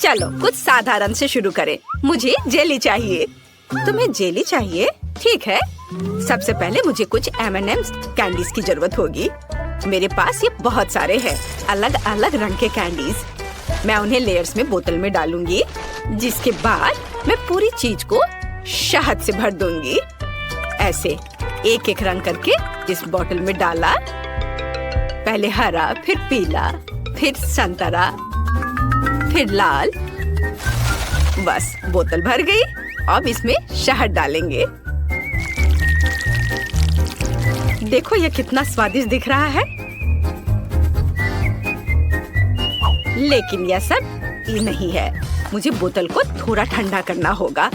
चलो कुछ साधारण से शुरू करें। मुझे जेली चाहिए। तुम्हें जेली चाहिए? ठीक है। सबसे पहले मुझे कुछ M&M's कैंडीज की जरूरत होगी। मेरे पास ये बहुत सारे हैं, अलग अलग रंग के कैंडीज। मैं उन्हें लेयर्स में बोतल में डालूंगी, जिसके बाद मैं पूरी चीज को शहद से भर दूंगी। ऐसे एक एक रंग करके इस बोतल में डाला। पहले हरा, फिर पीला, फिर संतरा, फिर लाल। बस बोतल भर गई। अब इसमें शहद डालेंगे। देखो ये कितना स्वादिष्ट दिख रहा है। लेकिन यह सब ये नहीं है। मुझे बोतल को थोड़ा ठंडा करना होगा।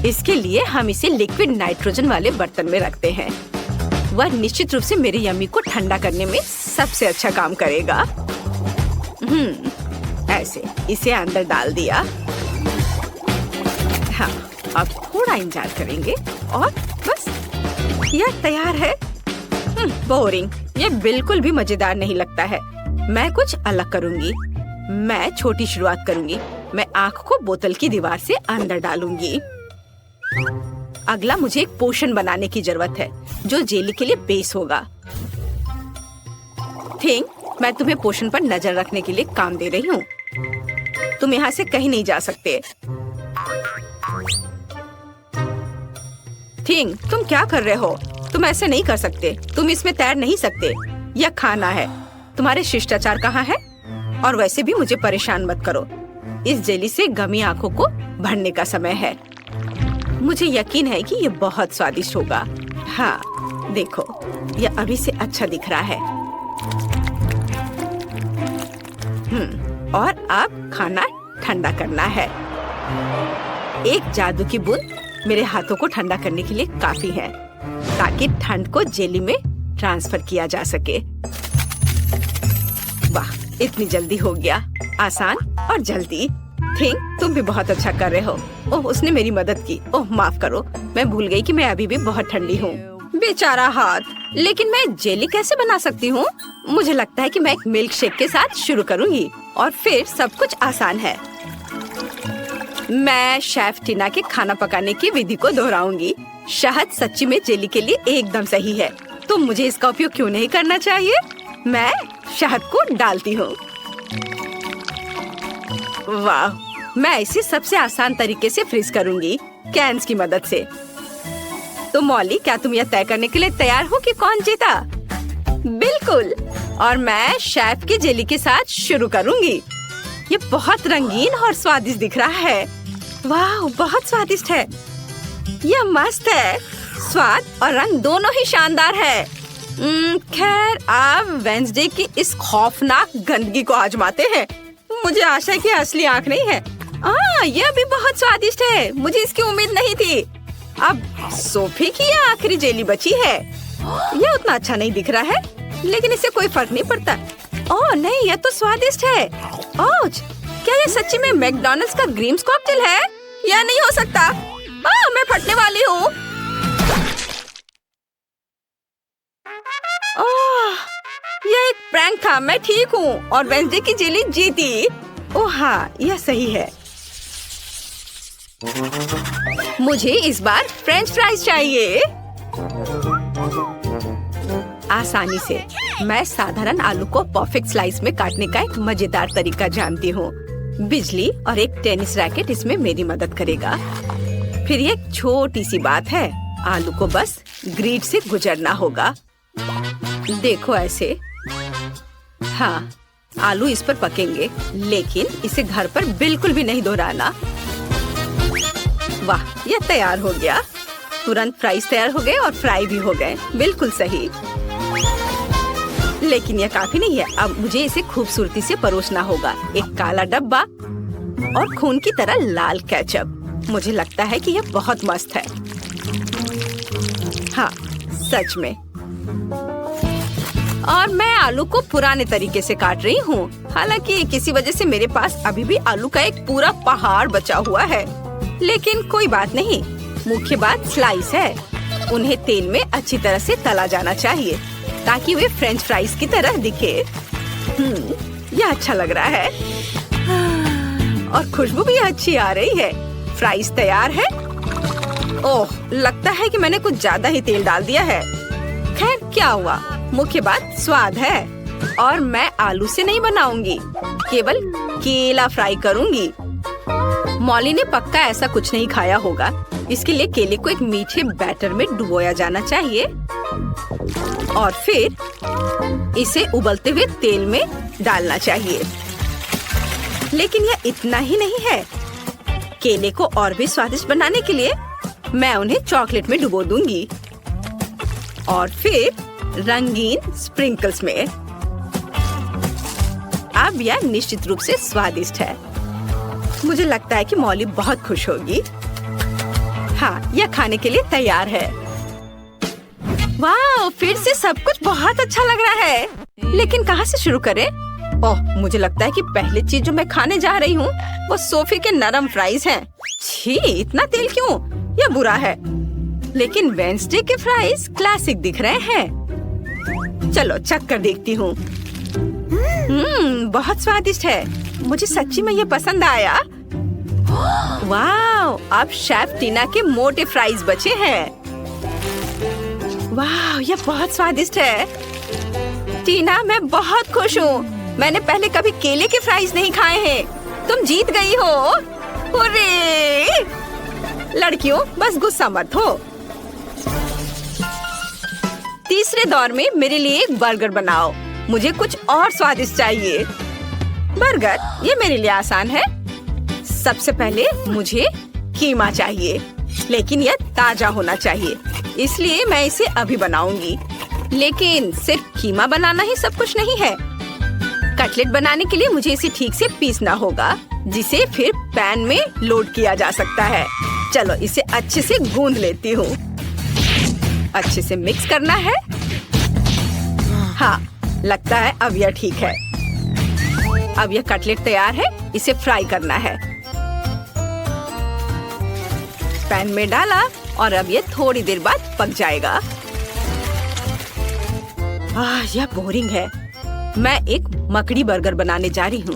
इसके लिए हम इसे लिक्विड नाइट्रोजन वाले बर्तन में रखते हैं। वह निश्चित रूप से मेरे यम्मी को ठंडा करने में सबसे अच्छा काम करेगा। ऐसे इसे अंदर डाल दिया। हाँ, अब थोड़ा इंतजार करेंगे और बस यह तैयार है। बोरिंग, ये बिल्कुल भी मजेदार नहीं लगता है। मैं कुछ अलग करूंगी। मैं छोटी शुरुआत करूंगी। मैं आँख को बोतल की दीवार से अंदर डालूंगी। अगला मुझे एक पोशन बनाने की जरूरत है, जो जेली के लिए बेस होगा। थिंग, मैं तुम्हें पोशन पर नजर रखने के लिए काम दे रही हूँ। तुम यहाँ से कहीं नहीं जा सकते। थिंग, तुम क्या कर रहे हो? तुम ऐसे नहीं कर सकते। तुम इसमें तैर नहीं सकते। यह खाना है। तुम्हारे शिष्टाचार कहाँ है? और वैसे भी मुझे परेशान मत करो। इस जेली से गमी आंखों को भरने का समय है। मुझे यकीन है कि ये बहुत स्वादिष्ट होगा। हाँ, देखो, यह अभी से अच्छा दिख रहा है। और अब खाना ठंडा करना है। एक जादू की बूंद मेरे हाथों को ठंडा करने के लिए काफी है, ताकि ठंड को जेली में ट्रांसफर किया जा सके। वाह, इतनी जल्दी हो गया। आसान और जल्दी। थिंक, तुम भी बहुत अच्छा कर रहे हो। ओह, उसने मेरी मदद की। ओह, माफ करो, मैं भूल गई कि मैं अभी भी बहुत ठंडी हूँ। बेचारा हाथ। लेकिन मैं जेली कैसे बना सकती हूँ? मुझे लगता है कि मैं एक मिल्क शेक के साथ शुरू करूँगी और फिर सब कुछ आसान है। मैं शेफ टीना के खाना पकाने की विधि को दोहराऊंगी। शहद सच्ची में जेली के लिए एकदम सही है, तो मुझे इसका उपयोग क्यों नहीं करना चाहिए? मैं शहद को डालती हूँ। वाह, मैं इसे सबसे आसान तरीके से फ्रीज करूंगी, कैन्स की मदद से। तो मॉली, क्या तुम यह तय करने के लिए तैयार हो कि कौन जीता? बिल्कुल। और मैं शेफ की जेली के साथ शुरू करूंगी। ये बहुत रंगीन और स्वादिष्ट दिख रहा है। वाह, बहुत स्वादिष्ट है। यह मस्त है। स्वाद और रंग दोनों ही शानदार है। खैर, अब वेंसडे की इस खौफनाक गंदगी को आजमाते हैं। मुझे आशा है कि असली आँख नहीं है। यह भी बहुत स्वादिष्ट है। मुझे इसकी उम्मीद नहीं थी। अब सोफी की यह आखिरी जेली बची है। यह उतना अच्छा नहीं दिख रहा है, लेकिन इससे कोई फर्क नहीं पड़ता। ओह नहीं, यह तो स्वादिष्ट है। ओह, क्या यह सच्ची में मैकडॉनल्ड्स का ग्रीम्स कॉकटेल है? यह नहीं हो सकता। मैं फटने वाली हूँ। यह एक प्रैंक था। मैं ठीक हूँ और वेंसडे की जेली जीती। ओह हाँ, यह सही है। मुझे इस बार फ्रेंच फ्राइज चाहिए। आसानी से मैं साधारण आलू को परफेक्ट स्लाइस में काटने का एक मजेदार तरीका जानती हूँ। बिजली और एक टेनिस रैकेट इसमें मेरी मदद करेगा। फिर ये एक छोटी सी बात है, आलू को बस ग्रिड से गुजरना होगा। देखो ऐसे। हाँ, आलू इस पर पकेंगे, लेकिन इसे घर पर बिल्कुल भी नहीं दोहराना। वाह, यह तैयार हो गया। तुरंत फ्राइज तैयार हो गए और फ्राई भी हो गए। बिल्कुल सही। लेकिन यह काफी नहीं है। अब मुझे इसे खूबसूरती से परोसना होगा। एक काला डब्बा और खून की तरह लाल केचप। मुझे लगता है कि यह बहुत मस्त है। हाँ, सच में। और मैं आलू को पुराने तरीके से काट रही हूँ। हालांकि किसी वजह से मेरे पास अभी भी आलू का एक पूरा पहाड़ बचा हुआ है। लेकिन कोई बात नहीं। मुख्य बात स्लाइस है। उन्हें तेल में अच्छी तरह से तला जाना चाहिए, ताकि वे फ्रेंच फ्राइज की तरह दिखे। यह अच्छा लग रहा है। और खुशबू भी अच्छी आ रही है। फ्राइज तैयार है। ओह, लगता है कि मैंने कुछ ज्यादा ही तेल डाल दिया है। खैर, क्या हुआ, मुख्य बात स्वाद है। और मैं आलू से नहीं बनाऊंगी, केवल केला फ्राई करूंगी। मॉली ने पक्का ऐसा कुछ नहीं खाया होगा, इसके लिए केले को एक मीठे बैटर में डुबोया जाना चाहिए और फिर इसे उबलते हुए तेल में डालना चाहिए। लेकिन यह इतना ही नहीं है। केले को और भी स्वादिष्ट बनाने के लिए मैं उन्हें चॉकलेट में डुबो दूंगी और फिर रंगीन स्प्रिंकल्स में। अब यह निश्चित रूप से स्वादिष्ट है। मुझे लगता है कि मॉली बहुत खुश होगी। हाँ, यह खाने के लिए तैयार है। वाह, फिर से सब कुछ बहुत अच्छा लग रहा है। लेकिन कहाँ से शुरू करें? ओह, मुझे लगता है कि पहली चीज जो मैं खाने जा रही हूँ वो सोफी के नरम फ्राइज हैं। छी, इतना तेल क्यों? यह बुरा है। लेकिन वेडनेसडे के फ्राइज क्लासिक दिख रहे हैं। चलो चख कर देखती हूँ। बहुत स्वादिष्ट है। मुझे सच्ची में ये पसंद आया। वाह, अब शेफ टीना के मोटे फ्राइज बचे हैं। वाह, ये बहुत स्वादिष्ट है। टीना, मैं बहुत खुश हूँ। मैंने पहले कभी केले के फ्राइज नहीं खाए हैं। तुम जीत गई हो। हुर्रे! लड़कियों, बस गुस्सा मत हो। तीसरे दौर में मेरे लिए एक बर्गर बनाओ। मुझे कुछ और स्वादिष्ट चाहिए। बर्गर, ये मेरे लिए आसान है। सबसे पहले मुझे कीमा चाहिए, लेकिन यह ताजा होना चाहिए, इसलिए मैं इसे अभी बनाऊंगी। लेकिन सिर्फ कीमा बनाना ही सब कुछ नहीं है। कटलेट बनाने के लिए मुझे इसे ठीक से पीसना होगा, जिसे फिर पैन में लोड किया जा सकता है। चलो इसे अच्छे से गूंद लेती हूँ। अच्छे से मिक्स करना है। हाँ, लगता है अब यह ठीक है। अब यह कटलेट तैयार है। इसे फ्राई करना है। पैन में डाला और अब यह थोड़ी देर बाद पक जाएगा। यह बोरिंग है। मैं एक मकड़ी बर्गर बनाने जा रही हूँ।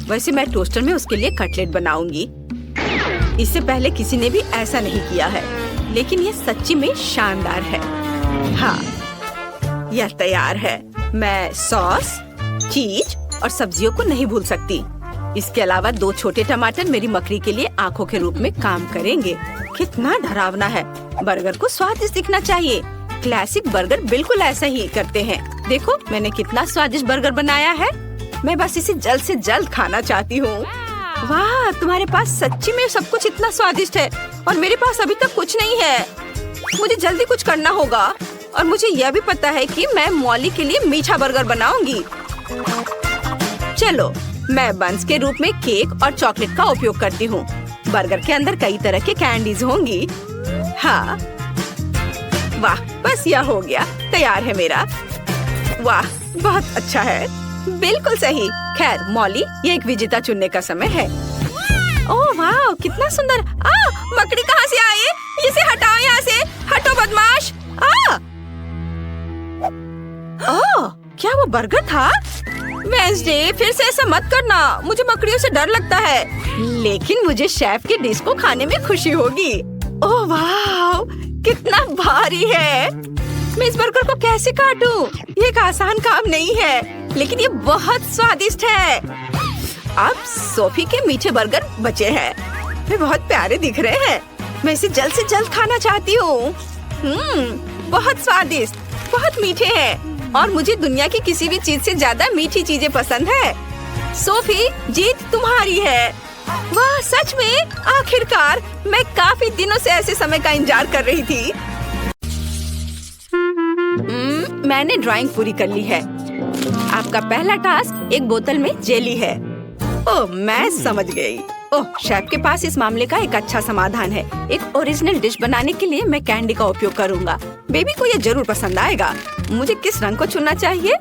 वैसे मैं टोस्टर में उसके लिए कटलेट बनाऊंगी। इससे पहले किसी ने भी ऐसा नहीं किया है, लेकिन यह सच्ची में शानदार है। हाँ, यह तैयार है। मैं सॉस, चीज और सब्जियों को नहीं भूल सकती। इसके अलावा 2 छोटे टमाटर मेरी मकड़ी के लिए आंखों के रूप में काम करेंगे। कितना डरावना है। बर्गर को स्वादिष्ट दिखना चाहिए। क्लासिक बर्गर बिल्कुल ऐसा ही करते हैं। देखो, मैंने कितना स्वादिष्ट बर्गर बनाया है। मैं बस इसे जल्द से जल्द खाना चाहती हूँ। वाह, तुम्हारे पास सच्ची में सब कुछ इतना स्वादिष्ट है और मेरे पास अभी तक कुछ नहीं है। मुझे जल्दी कुछ करना होगा। और मुझे यह भी पता है कि मैं मॉली के लिए मीठा बर्गर बनाऊंगी। चलो, मैं बंस के रूप में केक और चॉकलेट का उपयोग करती हूँ। बर्गर के अंदर कई तरह के कैंडीज होंगी। हाँ, वाह, बस यह हो गया। तैयार है मेरा। वाह, बहुत अच्छा है। बिल्कुल सही। खैर मॉली, ये एक विजेता चुनने का समय है। ओह वाह, कितना सुंदर। मकड़ी कहाँ से आई? इसे हटाओ यहाँ से। हटो बदमाश। ओह, क्या वो बर्गर था? वेडनेसडे, फिर से ऐसा मत करना। मुझे मकड़ियों से डर लगता है। लेकिन मुझे शेफ की डिश को खाने में खुशी होगी। ओह वाह, कितना भारी है। मैं इस बर्गर को कैसे काटूं? ये एक आसान काम नहीं है, लेकिन ये बहुत स्वादिष्ट है। अब सोफी के मीठे बर्गर बचे हैं। वे बहुत प्यारे दिख रहे हैं। मैं इसे जल्द से जल्द खाना चाहती हूँ। बहुत स्वादिष्ट, बहुत मीठे हैं और मुझे दुनिया की किसी भी चीज से ज्यादा मीठी चीजें पसंद है। सोफी, जीत तुम्हारी है। वाह, सच में? आखिरकार, मैं काफी दिनों से ऐसे समय का इंतजार कर रही थी। मैंने ड्राइंग पूरी कर ली है। आपका पहला टास्क एक बोतल में जेली है। ओह, मैं समझ गई। ओह, शेफ के पास इस मामले का एक अच्छा समाधान है। एक ओरिजिनल डिश बनाने के लिए मैं कैंडी का उपयोग करूंगा। बेबी को ये जरूर पसंद आएगा। मुझे किस रंग को चुनना चाहिए?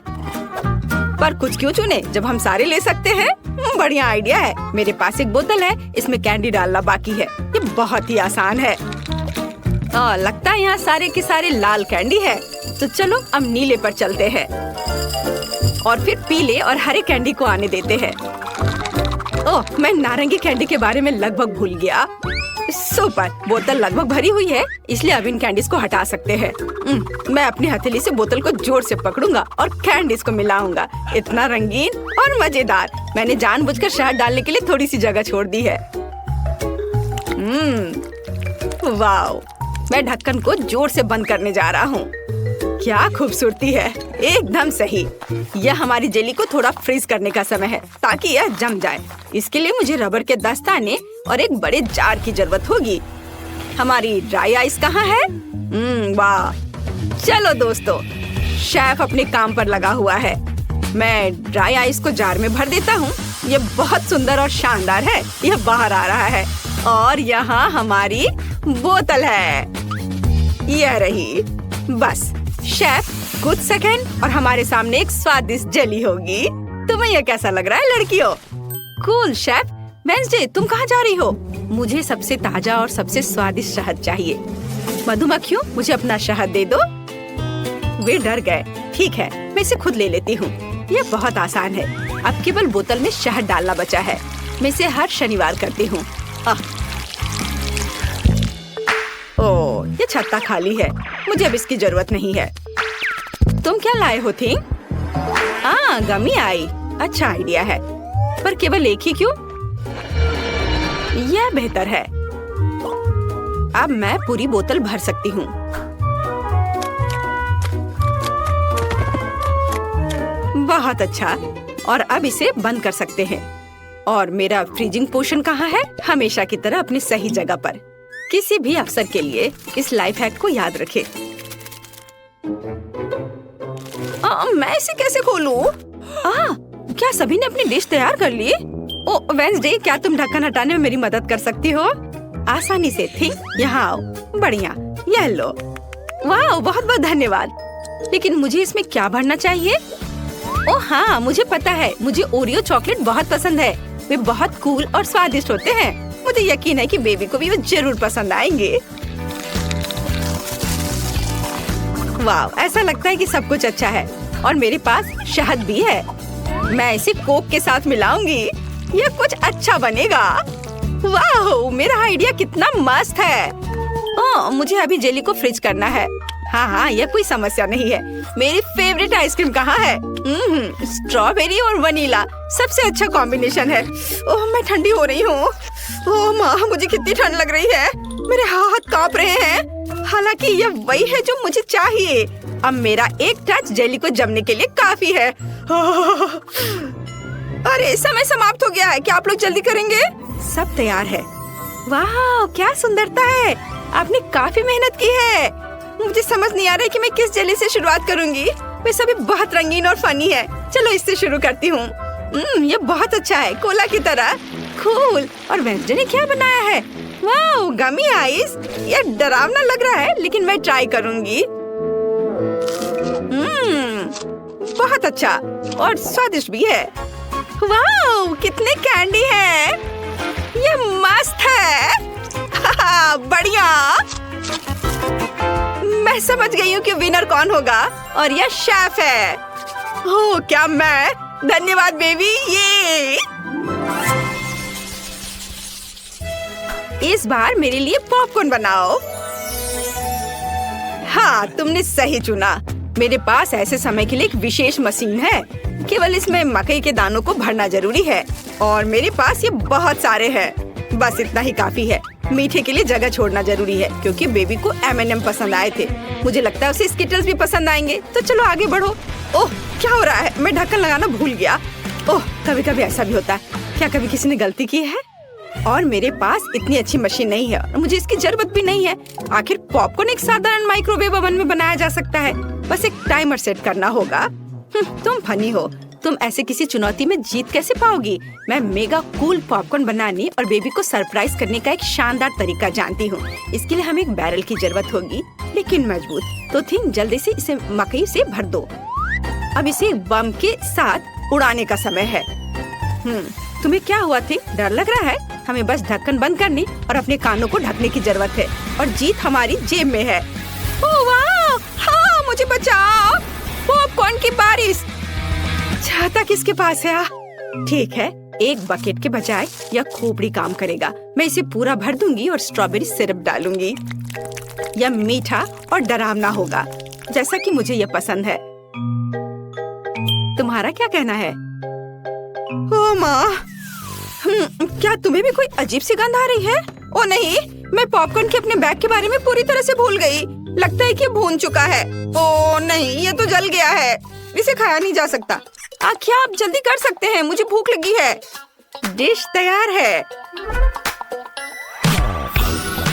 पर कुछ क्यों चुने जब हम सारे ले सकते हैं? बढ़िया आइडिया है। मेरे पास एक बोतल है, इसमें कैंडी डालना बाकी है। ये बहुत ही आसान है। लगता है यहाँ सारे के सारे लाल कैंडी है। तो चलो अब नीले पर चलते हैं और फिर पीले और हरे कैंडी को आने देते हैं। ओह, मैं नारंगी कैंडी के बारे में लगभग भूल गया। सुपर, बोतल लगभग भरी हुई है, इसलिए अब इन कैंडीज को हटा सकते हैं। मैं अपनी हथेली से बोतल को जोर से पकड़ूंगा और कैंडीज को मिलाऊंगा। इतना रंगीन और मजेदार। मैंने जानबूझकर शहद डालने के लिए थोड़ी सी जगह छोड़ दी है। वाओ, मैं ढक्कन को जोर से बंद करने जा रहा हूँ। क्या खूबसूरती है, एकदम सही। यह हमारी जेली को थोड़ा फ्रीज करने का समय है ताकि यह जम जाए। इसके लिए मुझे रबर के दस्ताने और एक बड़े जार की जरूरत होगी। हमारी ड्राई आइस कहाँ है? वाह, चलो दोस्तों, शेफ अपने काम पर लगा हुआ है। मैं ड्राई आइस को जार में भर देता हूँ। यह बहुत सुंदर और शानदार है। यह बाहर आ रहा है और यहाँ हमारी बोतल है। यह रही। बस शेफ, कुछ सेकंड और हमारे सामने एक स्वादिष्ट जेली होगी। तुम्हें यह कैसा लग रहा है लड़कियों? Cool chef. वेंसडे, तुम कहाँ जा रही हो? मुझे सबसे ताजा और सबसे स्वादिष्ट शहद चाहिए। मधुमक्खियों, मुझे अपना शहद दे दो। वे डर गए। ठीक है, मैं इसे खुद ले लेती हूँ। यह बहुत आसान है। अब केवल बोतल में शहद डालना बचा है। मैं इसे हर शनिवार करती हूँ। ओह, ये छत्ता खाली है। मुझे अब इसकी जरूरत नहीं है। तुम क्या लाए हो थी? गमी आई। अच्छा आइडिया है, पर केवल एक ही क्यों? यह बेहतर है। अब मैं पूरी बोतल भर सकती हूँ। बहुत अच्छा। और अब इसे बंद कर सकते हैं। और मेरा फ्रीजिंग पोर्शन कहाँ है? हमेशा की तरह अपनी सही जगह पर। किसी भी अवसर के लिए इस लाइफ हैक को याद रखें। मैं इसे कैसे खोलूं? क्या सभी ने अपनी डिश तैयार कर ली? ओह वेंसडे, क्या तुम ढक्कन हटाने में मेरी मदद कर सकती हो? आसानी से थी। यहाँ आओ। बढ़िया, यह लो। वाह, बहुत बहुत धन्यवाद। लेकिन मुझे इसमें क्या भरना चाहिए? ओह हाँ, मुझे पता है। मुझे ओरियो चॉकलेट बहुत पसंद है। वे बहुत कूल और स्वादिष्ट होते हैं। मुझे यकीन है कि बेबी को भी वो जरूर पसंद आएंगे। वाह, ऐसा लगता है कि सब कुछ अच्छा है और मेरे पास शहद भी है। मैं इसे कोक के साथ मिलाऊंगी। यह कुछ अच्छा बनेगा। वाह, मेरा आइडिया कितना मस्त है। मुझे अभी जेली को फ्रीज करना है। हाँ, यह कोई समस्या नहीं है। मेरी फेवरेट आइसक्रीम कहाँ है? स्ट्रॉबेरी और वनीला सबसे अच्छा कॉम्बिनेशन है। ओह, मैं ठंडी हो रही हूँ। ओह माँ, मुझे कितनी ठंड लग रही है। मेरे हाथ कांप रहे हैं। हालांकि यह वही है जो मुझे चाहिए। अब मेरा एक टच जेली को जमने के लिए काफी है। अरे, समय समाप्त हो गया है। क्या आप लोग जल्दी करेंगे? सब तैयार है। वाह, क्या सुंदरता है। आपने काफी मेहनत की है। मुझे समझ नहीं आ रहा है कि मैं किस जेली से शुरुआत करूंगी। वे सभी बहुत रंगीन और फनी है। चलो इससे शुरू करती हूँ। ये बहुत अच्छा है, कोला की तरह। कूल। और वेंसडे ने क्या बनाया है? वाह, गमी आइस। यह डरावना लग रहा है, लेकिन मैं ट्राई करूंगी। बहुत अच्छा और स्वादिष्ट भी है। वाह, कितने कैंडी है। यह मस्त है। बढ़िया। मैं समझ गई हूँ कि विनर कौन होगा और यह शेफ है। ओह, क्या मैं? धन्यवाद बेबी। ये इस बार मेरे लिए पॉपकॉर्न बनाओ। हाँ, तुमने सही चुना। मेरे पास ऐसे समय के लिए एक विशेष मशीन है। केवल इसमें मकई के दानों को भरना जरूरी है और मेरे पास ये बहुत सारे हैं। बस इतना ही काफी है। मीठे के लिए जगह छोड़ना जरूरी है क्योंकि बेबी को M&M पसंद आए थे। मुझे लगता है उसे स्किटल्स भी पसंद आएंगे। तो चलो आगे बढ़ो। ओह, क्या हो रहा है? मैं ढक्कन लगाना भूल गया। ओह, कभी कभी ऐसा भी होता है। क्या कभी किसी ने गलती की है? और मेरे पास इतनी अच्छी मशीन नहीं है और मुझे इसकी जरूरत भी नहीं है। आखिर पॉपकॉर्न एक साधारण माइक्रोवेव ओवन में बनाया जा सकता है। बस एक टाइमर सेट करना होगा। तुम फनी हो। तुम ऐसे किसी चुनौती में जीत कैसे पाओगी? मैं मेगा कूल पॉपकॉर्न बनाने और बेबी को सरप्राइज करने का एक शानदार तरीका जानती हूँ। इसके लिए हमें एक बैरल की जरूरत होगी, लेकिन मजबूत। तो थिंक जल्दी से इसे मकई से भर दो। अब इसे बम के साथ उड़ाने का समय है। तुम्हें क्या हुआ थी? डर लग रहा है? हमें बस ढक्कन बंद करने और अपने कानों को ढकने की जरूरत है और जीत हमारी जेब में है। ओह वाह! हाँ, मुझे बचाओ। पॉपकॉर्न की बारिश। छाता किसके पास है? ठीक है, एक बकेट के बजाय यह खोपड़ी काम करेगा। मैं इसे पूरा भर दूंगी और स्ट्रॉबेरी सिरप डालूंगी। यह मीठा और डरावना होगा, जैसा कि मुझे यह पसंद है। तुम्हारा क्या कहना है? ओ माँ, क्या तुम्हें भी कोई अजीब सी गंध आ रही है? ओ नहीं, मैं पॉपकॉर्न के अपने बैग के बारे में पूरी तरह से भूल गई। लगता है कि भून चुका है। ओ नहीं, ये तो जल गया है। इसे खाया नहीं जा सकता। क्या आप जल्दी कर सकते हैं? मुझे भूख लगी है। डिश तैयार है।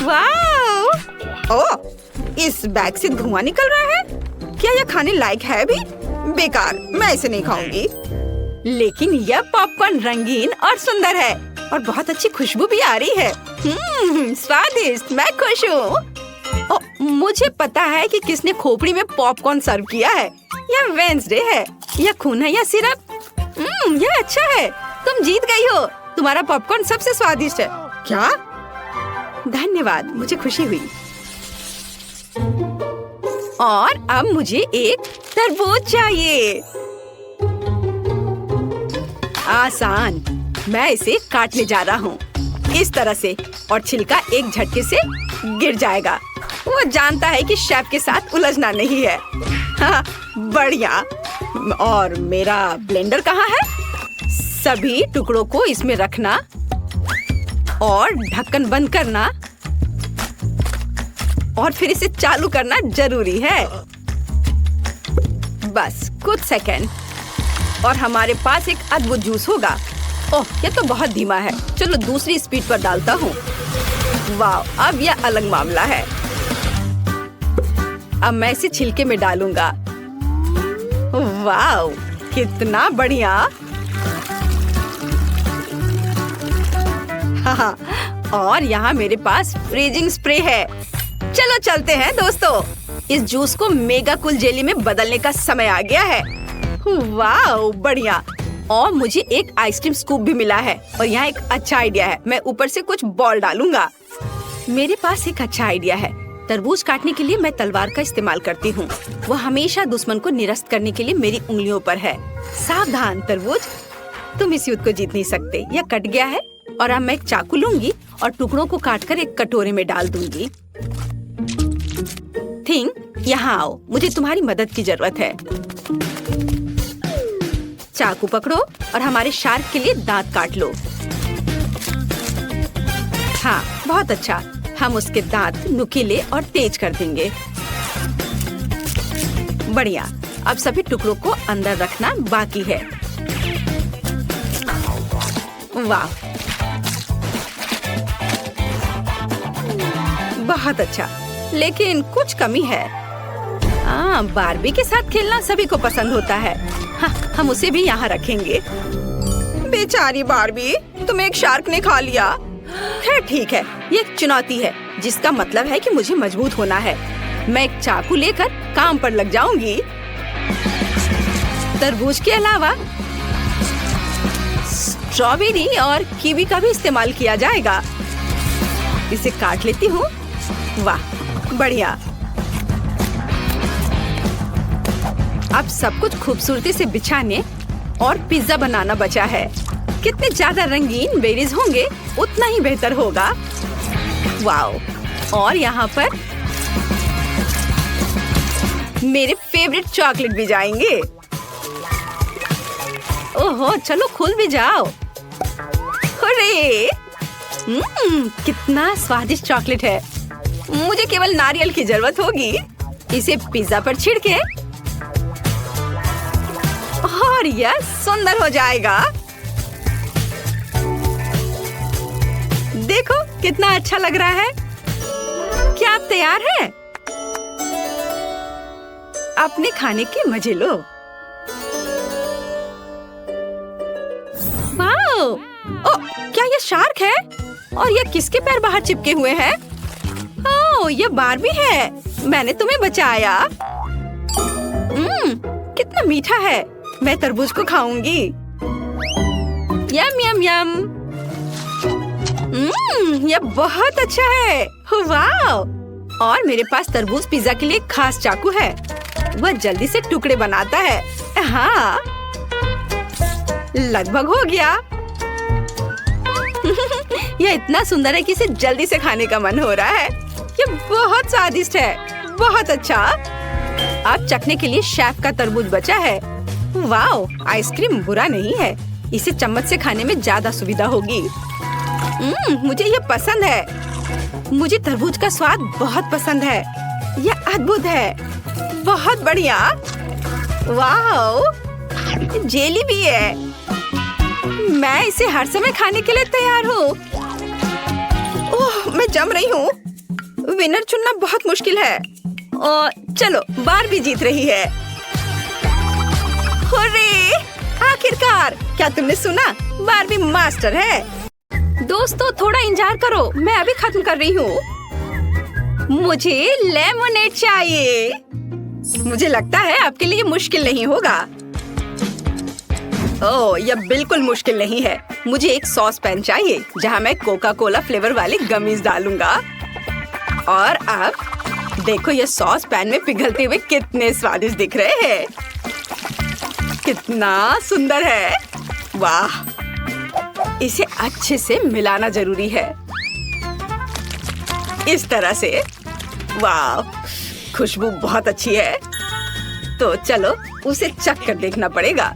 वाह! ओह, इस बैग से धुआं निकल रहा है। क्या यह खाने लायक है भी? बेकार, मैं इसे नहीं खाऊंगी। लेकिन यह पॉपकॉर्न रंगीन और सुंदर है और बहुत अच्छी खुशबू भी आ रही है। स्वादिष्ट, मैं खुश हूँ। मुझे पता है कि किसने खोपड़ी में पॉपकॉर्न सर्व किया है। यह वेंसडे है। यह खून है या सिरप? यह अच्छा है। तुम जीत गई हो। तुम्हारा पॉपकॉर्न सबसे स्वादिष्ट है। क्या? धन्यवाद, मुझे खुशी हुई। और अब मुझे एक तरबूज चाहिए। आसान, मैं इसे काटने जा रहा हूँ इस तरह से, और छिलका एक झटके से गिर जाएगा। वो जानता है कि शेफ के साथ उलझना नहीं है। हाँ, बढ़िया। और मेरा ब्लेंडर कहाँ है? सभी टुकड़ों को इसमें रखना और ढक्कन बंद करना और फिर इसे चालू करना जरूरी है। बस कुछ सेकंड और हमारे पास एक अद्भुत जूस होगा। ओह, ये तो बहुत धीमा है। चलो दूसरी स्पीड पर डालता हूँ। वाह, अब यह अलग मामला है। अब मैं इसे छिलके में डालूंगा। वाह, कितना बढ़िया। हाँ, और यहाँ मेरे पास फ्रीजिंग स्प्रे है। चलो चलते हैं दोस्तों। इस जूस को मेगा कूल जेली में बदलने का समय आ गया है। वाह, बढ़िया। और मुझे एक आइसक्रीम स्कूप भी मिला है और यहाँ एक अच्छा आइडिया है। मैं ऊपर से कुछ बॉल डालूंगा। मेरे पास एक अच्छा आइडिया है। तरबूज काटने के लिए मैं तलवार का इस्तेमाल करती हूँ। वो हमेशा दुश्मन को निरस्त करने के लिए मेरी उंगलियों पर है। सावधान तरबूज, तुम इस युद्ध को जीत नहीं सकते। यह कट गया है और अब मैं एक चाकू लूंगी और टुकड़ों को काटकर एक कटोरे में डाल दूंगी। थिंग, यहाँ आओ, मुझे तुम्हारी मदद की जरूरत है। चाकू पकड़ो और हमारे शार्क के लिए दांत काट लो। हाँ, बहुत अच्छा। हम उसके दांत नुकीले और तेज कर देंगे। बढ़िया। अब सभी टुकड़ों को अंदर रखना बाकी है। वाह, बहुत अच्छा। लेकिन कुछ कमी है। बारबी के साथ खेलना सभी को पसंद होता है। हाँ, हम उसे भी यहाँ रखेंगे। बेचारी बारबी, तुम्हें एक शार्क ने खा लिया। खैर ठीक है, ये एक चुनौती है, जिसका मतलब है कि मुझे मजबूत होना है। मैं एक चाकू लेकर काम पर लग जाऊंगी। तरबूज के अलावा स्ट्रॉबेरी और कीवी का भी इस्तेमाल किया जाएगा। इसे काट लेती हूँ। वाह, बढ़िया। अब सब कुछ खूबसूरती से बिछाने और पिज्जा बनाना बचा है। कितने ज्यादा रंगीन बेरीज होंगे उतना ही बेहतर होगा। वाह, और यहाँ पर मेरे फेवरेट चॉकलेट भी जाएंगे। ओहो, चलो खुल भी जाओ। अरे, कितना स्वादिष्ट चॉकलेट है। मुझे केवल नारियल की जरूरत होगी। इसे पिज्जा पर छिड़के और यह सुंदर हो जाएगा। देखो कितना अच्छा लग रहा है। क्या आप तैयार हैं? अपने खाने के मजे लो। वाओ! ओह, क्या ये शार्क है? और ये किसके पैर बाहर चिपके हुए हैं? ओह, ये बारबी है। मैंने तुम्हें बचाया। कितना मीठा है। मैं तरबूज को खाऊंगी। यम यम यम। यह बहुत अच्छा है। वाह! और मेरे पास तरबूज पिज्जा के लिए खास चाकू है। वह जल्दी से टुकड़े बनाता है। हाँ, लगभग हो गया। ये इतना सुंदर है कि इसे जल्दी से खाने का मन हो रहा है। ये बहुत स्वादिष्ट है, बहुत अच्छा। अब चखने के लिए शेफ का तरबूज बचा है। वाओ, आइसक्रीम बुरा नहीं है। इसे चम्मच से खाने में ज्यादा सुविधा होगी। मुझे ये पसंद है। मुझे तरबूज का स्वाद बहुत पसंद है। यह अद्भुत है, बहुत बढ़िया। वाओ, जेली भी है। मैं इसे हर समय खाने के लिए तैयार हूँ। ओह, मैं जम रही हूँ। विनर चुनना बहुत मुश्किल है। और चलो, बारबी जीत रही है। हुर्रे! आखिरकार, क्या तुमने सुना? बारबी मास्टर है। दोस्तों, थोड़ा इंतजार करो, मैं अभी खत्म कर रही हूँ। मुझे लेमोनेड चाहिए। मुझे लगता है आपके लिए मुश्किल नहीं होगा। ओह, यह बिल्कुल मुश्किल नहीं है। मुझे एक सॉस पैन चाहिए जहाँ मैं कोका कोला फ्लेवर वाले गमीज डालूंगा। और अब देखो, यह सॉस पैन में पिघलते हुए कितने स्वादिष्ट दिख रहे हैं। कितना सुंदर है। वाह, इसे अच्छे से मिलाना जरूरी है। इस तरह से। वाह, खुशबू बहुत अच्छी है। तो चलो, उसे चख कर देखना पड़ेगा।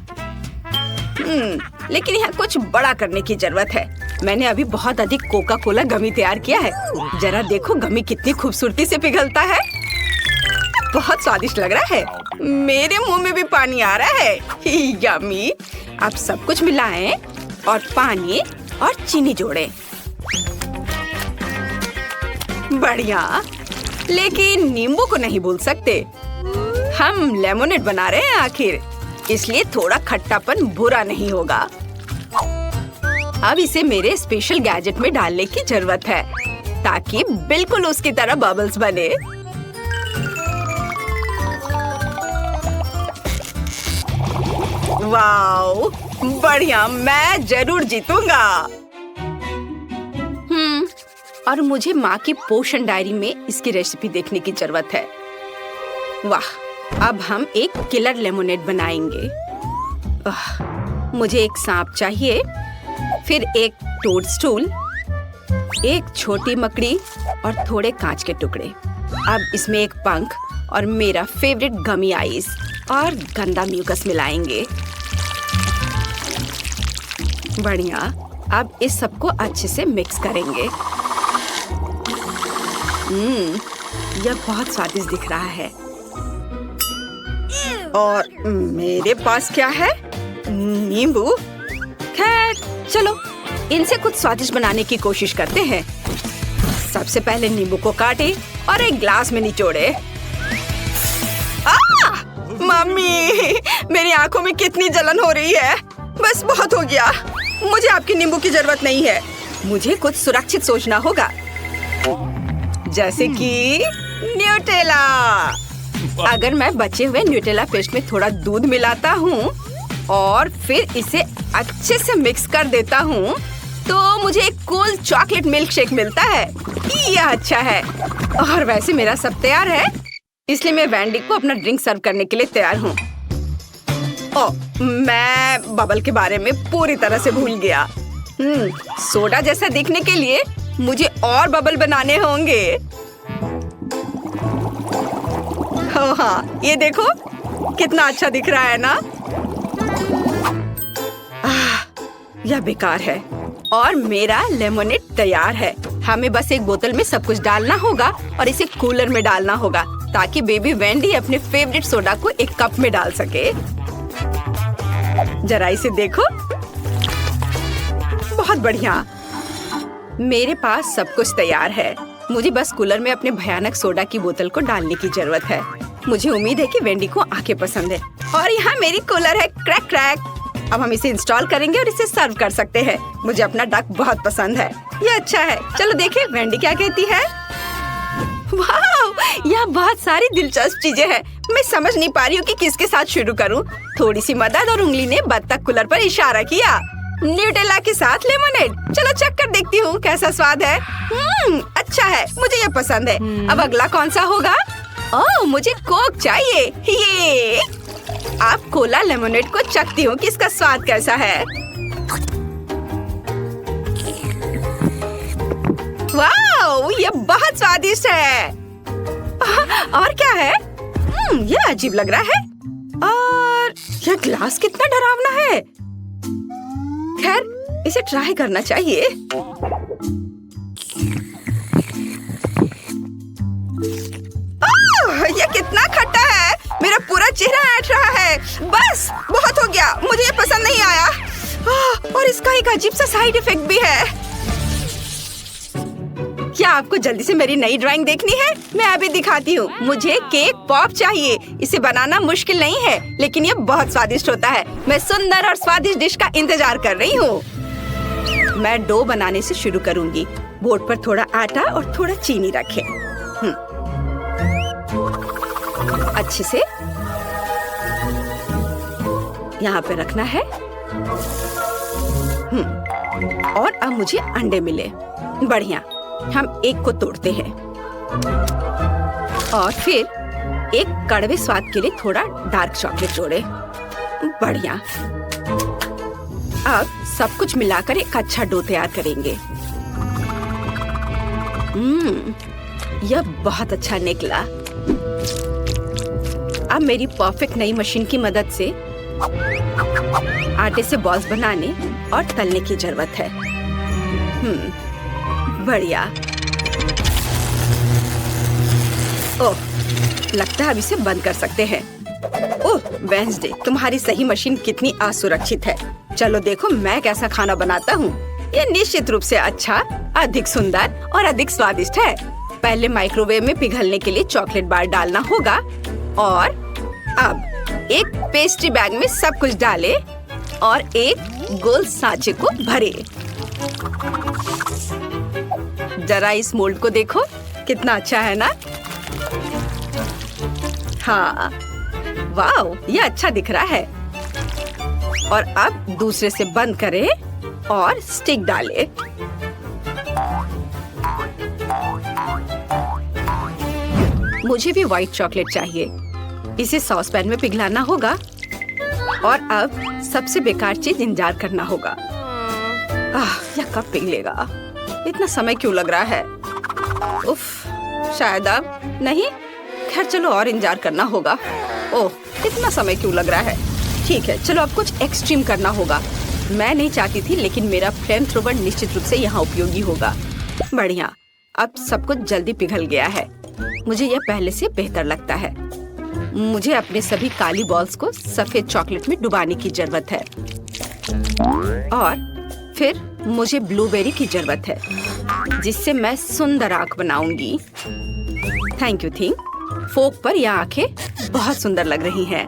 लेकिन यहाँ कुछ बड़ा करने की जरूरत है। मैंने अभी बहुत अधिक कोका कोला गमी तैयार किया है। जरा देखो, गमी कितनी खूबसूरती से पिघलता है। बहुत स्वादिष्ट लग रहा है। मेरे मुंह में भी पानी आ रहा है। यम्मी। अब सब कुछ मिलाएं और पानी और चीनी जोड़ें। बढ़िया, लेकिन नींबू को नहीं भूल सकते। हम लेमोनेड बना रहे हैं आखिर, इसलिए थोड़ा खट्टापन बुरा नहीं होगा। अब इसे मेरे स्पेशल गैजेट में डालने की जरूरत है ताकि बिल्कुल उसकी तरह बबल्स बने। वाओ, बढ़िया, मैं जरूर जीतूंगा। और मुझे माँ की पोषण डायरी में इसकी रेसिपी देखने की जरूरत है। वाह, अब हम एक किलर लेमोनेड बनाएंगे। मुझे एक सांप चाहिए, फिर एक टोडस्टूल, एक छोटी मकड़ी और थोड़े कांच के टुकड़े। अब इसमें एक पंख और मेरा फेवरेट गमी आइस और गंदा म्यूकस मिलाएंगे। बढ़िया, अब इस सबको अच्छे से मिक्स करेंगे। यह बहुत स्वादिष्ट दिख रहा है। और मेरे पास क्या है? नींबू। खैर, चलो इनसे कुछ स्वादिष्ट बनाने की कोशिश करते हैं। सबसे पहले नींबू को काटे और एक ग्लास में निचोड़े। मम्मी, मेरी आंखों में कितनी जलन हो रही है। बस बहुत हो गया। मुझे आपकी नींबू की जरूरत नहीं है। मुझे कुछ सुरक्षित सोचना होगा, जैसे कि न्यूटेला। अगर मैं बचे हुए न्यूटेला पेस्ट में थोड़ा दूध मिलाता हूँ और फिर इसे अच्छे से मिक्स कर देता हूँ, तो मुझे एक कूल चॉकलेट मिल्क शेक मिलता है। यह अच्छा है। और वैसे मेरा सब तैयार है, इसलिए मैं वेंडी को अपना ड्रिंक सर्व करने के लिए तैयार हूँ। मैं बबल के बारे में पूरी तरह से भूल गया। सोडा जैसा दिखने के लिए मुझे और बबल बनाने होंगे। हाँ, ये देखो कितना अच्छा दिख रहा है ना। यह बेकार है और मेरा लेमोनेड तैयार है। हमें बस एक बोतल में सब कुछ डालना होगा और इसे कूलर में डालना होगा ताकि बेबी वेंडी अपने फेवरेट सोडा को एक कप में डाल सके। जरा इसे देखो, बहुत बढ़िया। मेरे पास सब कुछ तैयार है। मुझे बस कूलर में अपने भयानक सोडा की बोतल को डालने की जरूरत है। मुझे उम्मीद है कि वेंडी को आंखें पसंद है। और यहाँ मेरी कूलर है, क्रैक क्रैक। अब हम इसे इंस्टॉल करेंगे और इसे सर्व कर सकते हैं। मुझे अपना डक बहुत पसंद है। ये अच्छा है। चलो देखें वेंडी क्या कहती है। वाह, यहाँ बहुत सारी दिलचस्प चीजें हैं। मैं समझ नहीं पा रही हूँ कि किसके साथ शुरू करूँ। थोड़ी सी मदद और उंगली ने बत्तख कूलर पर इशारा किया। न्यूटेला के साथ लेमोनेड। चलो चख कर देखती हूँ कैसा स्वाद है। अच्छा है, मुझे ये पसंद है। अब अगला कौन सा होगा? ओह, मुझे कोक चाहिए। ये आप कोला लेमोनेड को चखती हूँ कि इसका स्वाद कैसा है। वाओ, ये बहुत स्वादिष्ट है। और क्या है? ये अजीब लग रहा है। और यह ग्लास कितना डरावना है। खैर, इसे ट्राई करना चाहिए। यह कितना खट्टा है। मेरा पूरा चेहरा ऐंठ रहा है। बस, बहुत हो गया। मुझे ये पसंद नहीं आया। और इसका एक अजीब सा साइड इफेक्ट भी है। क्या आपको जल्दी से मेरी नई ड्राइंग देखनी है? मैं अभी दिखाती हूँ। मुझे केक पॉप चाहिए। इसे बनाना मुश्किल नहीं है, लेकिन ये बहुत स्वादिष्ट होता है। मैं सुंदर और स्वादिष्ट डिश का इंतजार कर रही हूँ। मैं डो बनाने से शुरू करूँगी। बोर्ड पर थोड़ा आटा और थोड़ा चीनी रखें। अच्छे से यहाँ पे रखना है। और अब मुझे अंडे मिले। बढ़िया। हम एक को तोड़ते हैं और फिर एक कड़वे स्वाद के लिए थोड़ा डार्क चॉकलेट जोड़े। बढ़िया। अब सब कुछ मिलाकर एक अच्छा डो तैयार करेंगे। यह बहुत अच्छा निकला। अब मेरी परफेक्ट नई मशीन की मदद से आटे से बॉल्स बनाने और तलने की जरूरत है। बढ़िया। ओह, लगता है अब इसे बंद कर सकते हैं। ओह वेंसडे, तुम्हारी सही मशीन कितनी असुरक्षित है। चलो देखो मैं कैसा खाना बनाता हूँ। ये निश्चित रूप से अच्छा, अधिक सुंदर और अधिक स्वादिष्ट है। पहले माइक्रोवेव में पिघलने के लिए चॉकलेट बार डालना होगा और अब एक पेस्ट्री बैग में सब कुछ डालें और एक गोल सांचे को भरे। जरा इस मोल्ड को देखो, कितना अच्छा है ना? हाँ, वाओ, ये अच्छा दिख रहा है। और अब दूसरे से बंद करें और स्टिक डालें। मुझे भी व्हाइट चॉकलेट चाहिए। इसे सॉस पैन में पिघलाना होगा और अब सबसे बेकार चीज इंतजार करना होगा। यह कब पिघलेगा? इतना समय क्यों लग रहा है? उफ, शायद अब नहीं। खैर चलो और इंतजार करना होगा। ओह, इतना समय क्यों लग रहा है? ठीक है, चलो अब कुछ एक्सट्रीम करना होगा। मैं नहीं चाहती थी, लेकिन मेरा फ्लेम थ्रोवर निश्चित रूप से यहाँ उपयोगी होगा। बढ़िया। अब सब कुछ जल्दी पिघल गया है। मुझे यह पहले से बेहतर लगता है। मुझे अपने सभी काली बॉल्स को सफेद चॉकलेट में डुबाने की जरूरत है और फिर मुझे ब्लूबेरी की जरूरत है, जिससे मैं सुंदर आँख बनाऊंगी। Thank you thing. फोक पर यह आँखें बहुत सुंदर लग रही हैं।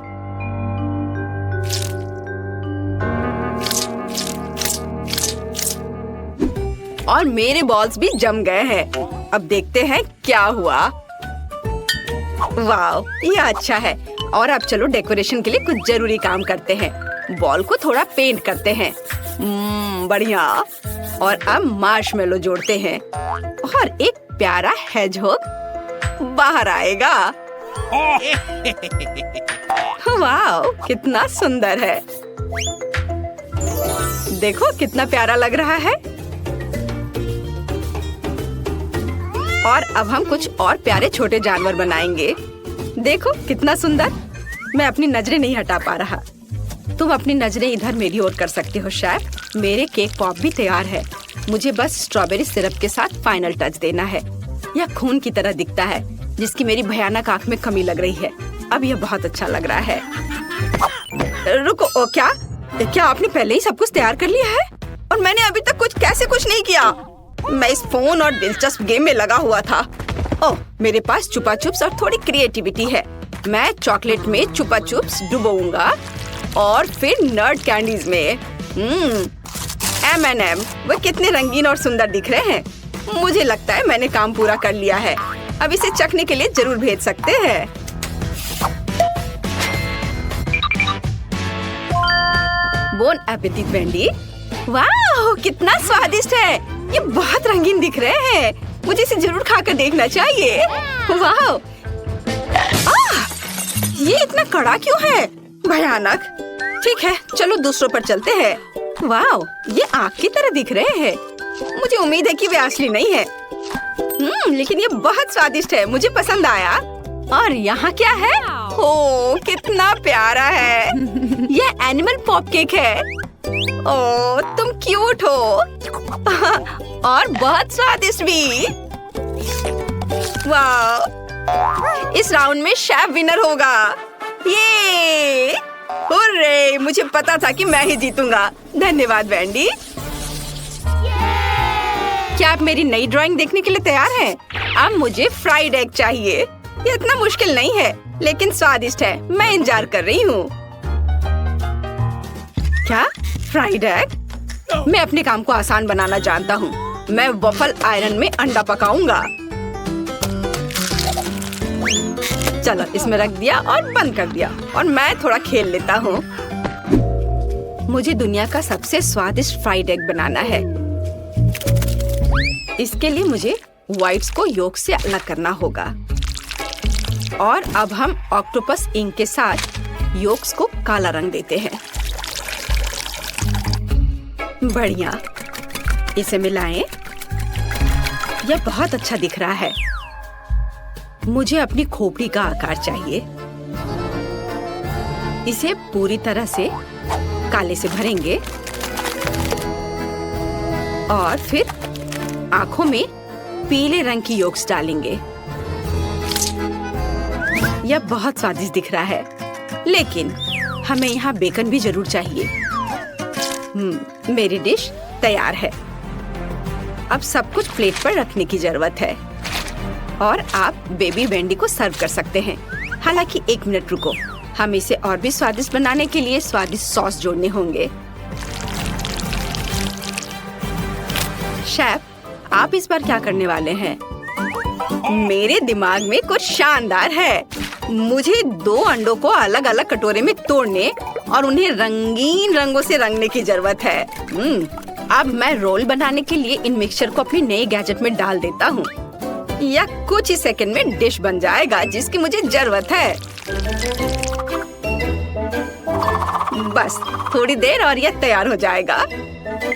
और मेरे बॉल्स भी जम गए हैं। अब देखते हैं क्या हुआ। वाओ, ये अच्छा है। और अब चलो डेकोरेशन के लिए कुछ जरूरी काम करते हैं। बॉल को थोड़ा पेंट करते हैं। बढ़िया। और अब मार्शमेलो जोड़ते हैं और एक प्यारा हेजहॉग बाहर आएगा। वाओ, कितना सुंदर है। देखो कितना प्यारा लग रहा है। और अब हम कुछ और प्यारे छोटे जानवर बनाएंगे। देखो कितना सुंदर। मैं अपनी नजरें नहीं हटा पा रहा। तुम अपनी नजरें इधर मेरी ओर कर सकते हो शेफ। मेरे केक पॉप भी तैयार है। मुझे बस स्ट्रॉबेरी सिरप के साथ फाइनल टच देना है। यह खून की तरह दिखता है, जिसकी मेरी भयानक आंख में कमी लग रही है। अब यह बहुत अच्छा लग रहा है। रुको, क्या आपने पहले ही सब कुछ तैयार कर लिया है? और मैंने अभी तक कुछ नहीं किया। मैं इस फोन और दिलचस्प गेम में लगा हुआ था। ओह, मेरे पास चुपा चुप्स और थोड़ी क्रिएटिविटी है। मैं चॉकलेट में चुपा चुप्स डुबोऊंगा और फिर नट कैंडीज में M&M। वे कितने रंगीन और सुंदर दिख रहे हैं। मुझे लगता है मैंने काम पूरा कर लिया है। अब इसे चखने के लिए जरूर भेज सकते हैं। Bone appétit Wendy. वाह, कितना स्वादिष्ट है। ये बहुत रंगीन दिख रहे हैं। मुझे इसे जरूर खाकर देखना चाहिए। वाह, ये इतना कड़ा क्यों है? भयानक। ठीक है, चलो दूसरों पर चलते हैं। वाह, ये आग की तरह दिख रहे हैं। मुझे उम्मीद है कि वे असली नहीं है। लेकिन ये बहुत स्वादिष्ट है, मुझे पसंद आया। और यहाँ क्या है? ओह, कितना प्यारा है। यह एनिमल पॉप केक है। ओह, तुम क्यूट हो और बहुत स्वादिष्ट भी। वाह, इस राउंड में शेफ विनर होगा। ये हुर्रे, मुझे पता था कि मैं ही जीतूंगा। धन्यवाद वेंडी। क्या आप मेरी नई ड्राइंग देखने के लिए तैयार हैं? अब मुझे फ्राइड एग चाहिए। ये इतना मुश्किल नहीं है, लेकिन स्वादिष्ट है। मैं इंतजार कर रही हूँ। क्या फ्राइड एग? मैं अपने काम को आसान बनाना जानता हूँ। मैं वफल आयरन में अंडा पकाऊंगा। चलो, इसमें रख दिया और बंद कर दिया। और मैं थोड़ा खेल लेता हूँ। मुझे दुनिया का सबसे स्वादिष्ट फ्राइड एग बनाना है। इसके लिए मुझे व्हाइट्स को योक से अलग करना होगा। और अब हम ऑक्टोपस इंक के साथ योक्स को काला रंग देते हैं। बढ़िया, इसे मिलाएं। यह बहुत अच्छा दिख रहा है। मुझे अपनी खोपड़ी का आकार चाहिए। इसे पूरी तरह से काले से भरेंगे और फिर आंखों में पीले रंग की योक्स डालेंगे। यह बहुत स्वादिष्ट दिख रहा है, लेकिन हमें यहाँ बेकन भी जरूर चाहिए। मेरी डिश तैयार है। अब सब कुछ प्लेट पर रखने की जरूरत है और आप बेबी वेंडी को सर्व कर सकते हैं। हालांकि 1 मिनट रुको, हम इसे और भी स्वादिष्ट बनाने के लिए स्वादिष्ट सॉस जोड़ने होंगे। शेफ, आप इस बार क्या करने वाले हैं? मेरे दिमाग में कुछ शानदार है। मुझे 2 अंडों को अलग अलग कटोरे में तोड़ने और उन्हें रंगीन रंगों से रंगने की जरूरत है। अब मैं रोल बनाने के लिए इन मिक्सचर को अपने नए गैजेट में डाल देता हूँ। यह कुछ ही सेकंड में डिश बन जाएगा जिसकी मुझे जरूरत है। बस थोड़ी देर और यह तैयार हो जाएगा।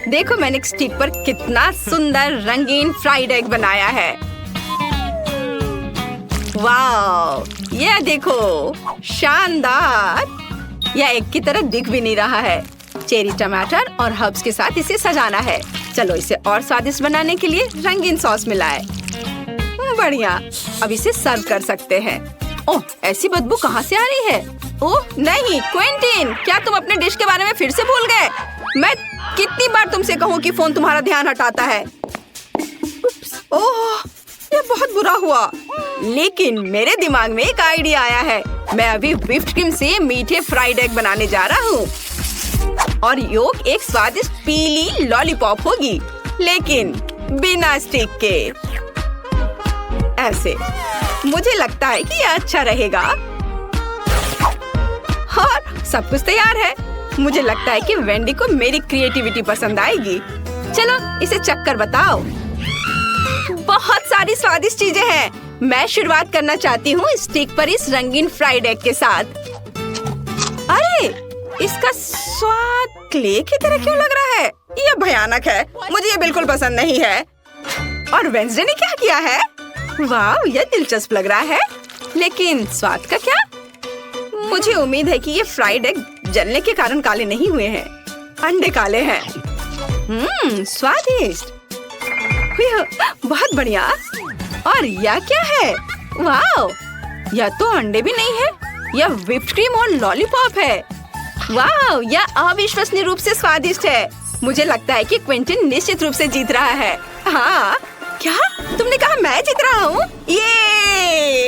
देखो, मैंने एक स्टिक पर कितना सुंदर रंगीन फ्राइड एग बनाया है। वाह, यह देखो, शानदार। यह एग की तरह दिख भी नहीं रहा है। चेरी टमाटर और हर्ब्स के साथ इसे सजाना है। चलो, इसे और स्वादिष्ट बनाने के लिए रंगीन सॉस मिलाएं। बढ़िया, अब इसे सर्व कर सकते हैं। ओह, ऐसी बदबू कहाँ से आ रही है? ओह नहीं, क्विंटीन, क्या तुम अपने डिश के बारे में फिर से भूल गए? मैं कितनी बार तुमसे कहूँ कि फोन तुम्हारा ध्यान हटाता है। ओह, ये बहुत बुरा हुआ। लेकिन मेरे दिमाग में एक आइडिया आया है। मैं अभी व्हिप्ड क्रीम से मीठे फ्राइड एग बनाने जा रहा हूँ और योक एक स्वादिष्ट पीली लॉलीपॉप होगी, लेकिन बिना स्टिक के। ऐसे मुझे लगता है कि यह अच्छा रहेगा। और सब कुछ तैयार है। मुझे लगता है कि वेंडी को मेरी क्रिएटिविटी पसंद आएगी। चलो, इसे चख कर बताओ। बहुत सारी स्वादिष्ट चीजें हैं। मैं शुरुआत करना चाहती हूँ स्टिक पर इस रंगीन फ्राइड एग के साथ। अरे, इसका स्वाद क्ले की तरह क्यों लग रहा है? यह भयानक है। मुझे ये बिल्कुल पसंद नहीं है। और वेंसडे ने क्या किया है? वाह, यह दिलचस्प लग रहा है। लेकिन स्वाद का क्या? मुझे उम्मीद है कि ये फ्राइड एग जलने के कारण काले नहीं हुए हैं। अंडे काले हैं। स्वादिष्ट, बहुत बढ़िया। और यह क्या है? वाह, यह तो अंडे भी नहीं है। यह व्हिप्ड क्रीम और लॉलीपॉप है। वाह, यह अविश्वसनीय रूप से स्वादिष्ट है। मुझे लगता है कि क्विंटन निश्चित रूप से जीत रहा है। हाँ, क्या तुमने कहा मैं जीत रहा हूँ? ये